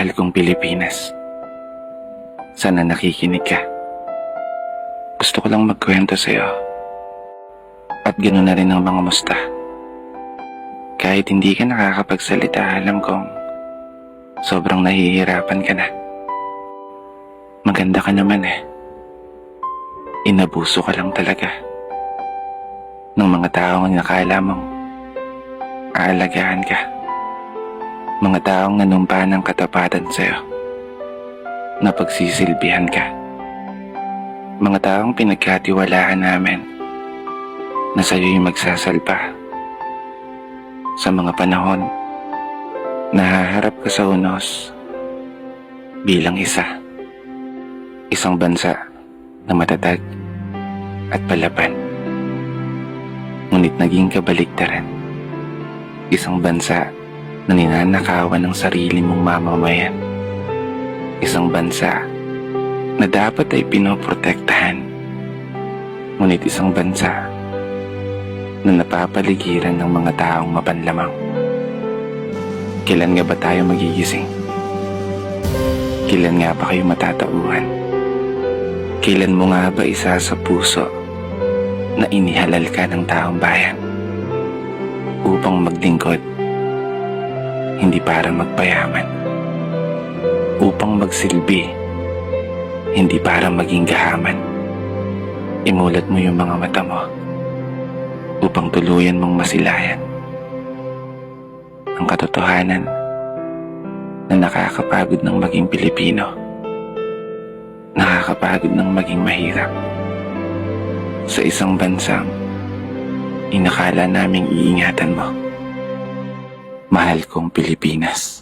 Mahal kong Pilipinas, sana nakikinig ka. Gusto ko lang magkwento sa'yo. At ganoon na rin ang mga musta. Kahit hindi ka nakakapagsalita, alam kong sobrang nahihirapan ka na. Maganda ka naman eh. Inabuso ka lang talaga ng mga taong nakala mong aalagaan ka. Mga taong nanumpa ng katapatan sa'yo, na pagsisilbihan ka. Mga taong pinagkatiwalaan namin na sa'yo'y magsasalpa sa mga panahon na haharap ka sa unos bilang isang bansa na matatag at palaban. Ngunit naging kabaligtaran, isang bansa na ninanakawan ng sarili mong mamamayan. Isang bansa na dapat ay pinoprotektahan. Ngunit isang bansa na napapaligiran ng mga taong mapanlamang. Kailan nga ba tayo magigising? Kailan nga ba kayo matatauhan? Kailan mo nga ba isa sa puso na inihalal ka ng taong bayan upang maglingkod, hindi para magpayaman, upang magsilbi, hindi para maging gahaman? Imulat mo yung mga mata mo upang tuluyan mong masilayan ang katotohanan na nakakapagod ng maging Pilipino, nakakapagod ng maging mahirap sa isang bansang inakala naming iingatan mo. Mahal kong Pilipinas.